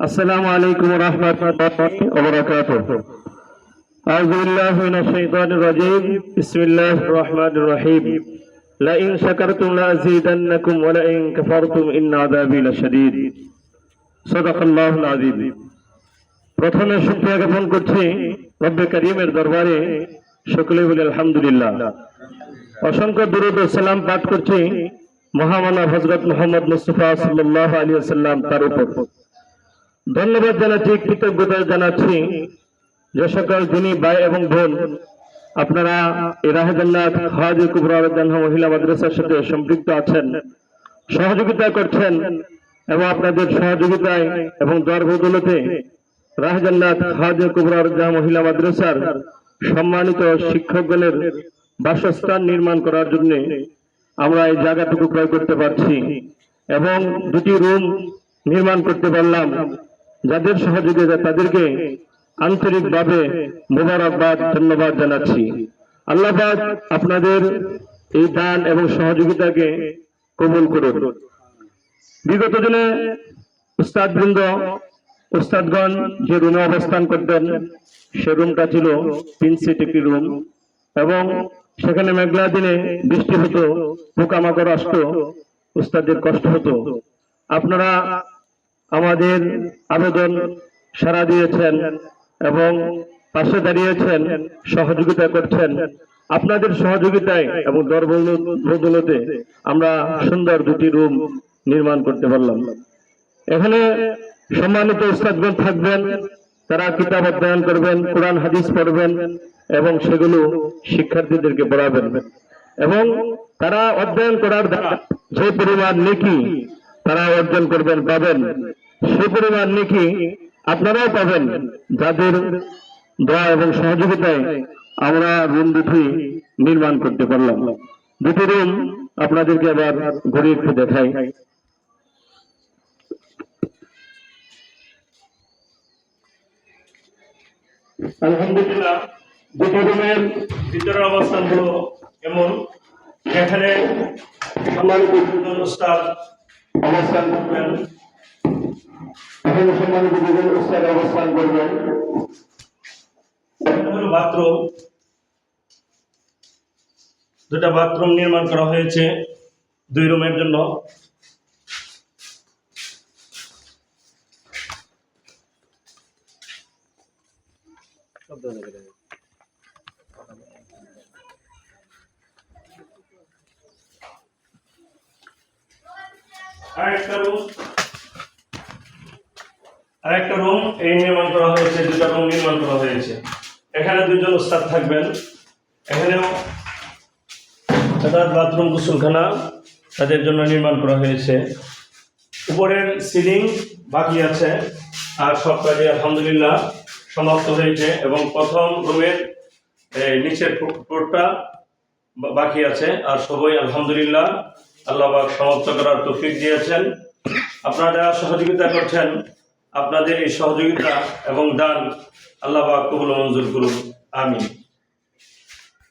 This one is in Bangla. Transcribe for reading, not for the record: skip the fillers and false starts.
السلام عليكم ورحمة الله وبركاته. أعوذ بالله من الشيطان الرجيم. بسم الله الرحمن الرحيم. لئن شكرتم لأزيدنكم ولئن كفرتم إن عذابي لشديد. صدق الله العظيم. প্রথমে শুকরিয়া জ্ঞাপন করছি রব্বে করিমের দরবারে, সকলে বলি আলহামদুলিল্লাহ। অসংখ্য দরুদ ও সালাম পাঠ করছি মহামানব হযরত মুহাম্মদ মুস্তাফা সাল্লাল্লাহু আলাইহি ওয়াসাল্লাম তার উপর। ধন্যবাদ জানাচ্ছি, কৃতজ্ঞতা জানাচ্ছি যে সকল দিনী ভাই এবং বোন আপনারা এই রাহে জান্নাত খাদিজা কুবরা রাদিয়াল্লাহু মহিলা মাদ্রাসার সাথে সম্পৃক্ত আছেন, সহযোগিতা করছেন এবং আপনাদের সহযোগিতায় এবং দর বদৌলতে রাহে জান্নাত খাদিজা কুবরা রাদিয়াল্লাহু মহিলা মাদ্রাসার সম্মানিত শিক্ষকগণের বাসস্থান নির্মাণ করার জন্য আমরা এই জায়গাটুকু ক্রয় করতে পারছি এবং দুটি রুম নির্মাণ করতে পারলাম। যাদের সহযোগিতা তাদেরকে আন্তরিকভাবে মোবারকবাদ, ধন্যবাদ জানাচ্ছি। আল্লাহ পাক আপনাদের এই দান এবং সহযোগিতাকে কবুল করুন। বিগত দিনে উস্তাদগণ যে রুমে অবস্থান করতেন সে রুমটা ছিল পিনসিট একটি রুম এবং সেখানে মেঘলা দিনে বৃষ্টি হতো, পোকামাকড় আসতো, উস্তাদের কষ্ট হতো। আপনারা আমাদের আবেদন সাড়া দিয়েছেন এবং পাশে দাঁড়িয়েছেন, সহযোগিতা করছেন। আপনাদের সহযোগিতায় এবং দর বদৌলতে আমরা সুন্দর দুটি রুম নির্মাণ করতে পারলাম। এখানে সম্মানিত উস্তাদগণ থাকবেন, তারা কিতাব অধ্যয়ন করবেন, কোরআন হাদিস পড়বেন এবং সেগুলো শিক্ষার্থীদেরকে পড়াবেন এবং তারা অধ্যয়ন করার দ্বারা যে পরিমাণ নেকি তারা অর্জন করবেন, পাবেন, সে পরিমাণ নেকি আপনারাও পাবেন। যাদের দোয়া এবং সহযোগিতায় আমরা রুম দুটি নির্মাণ করতে পারলাম। দুটি রুম আপনাদেরকে আবার ঘুরে একটু দেখাই। আলহামদুলিল্লাহ, দুটি রুমের ভিতরের অবস্থান হলো এমন, এখানে সম্মানিত উস্তাদ অবস্থান করবেন, এখানে সম্মানিত উস্তাদ অবস্থান করবেন। বাথরুম, দুটা বাথরুম নির্মাণ করা হয়েছে দুই রুমের জন্য। আরেকটা রুম এই নির্মাণ করা হয়েছে, দুটা রুম নির্মাণ করা হয়েছে। এখানে দুজন উস্তাদ থাকবেন। এখানেও বাথরুম, গোসলখানা তাদের জন্য নির্মাণ করা হয়েছে। উপরের সিলিং বাকি আছে আর সব কাজে আলহামদুলিল্লাহ সমাপ্ত হয়েছে এবং প্রথম রুমের নিচের ফ্লোরটা বাকি আছে আর সবাই আলহামদুলিল্লাহ আল্লাহ পাক সমাপ্ত করার তৌফিক দিয়েছেন। আপনারা সহযোগিতা করছেন, আপনাদের এই সহযোগিতা এবং দান আল্লাহ পাক কবুল মঞ্জুর করুন, আমিন।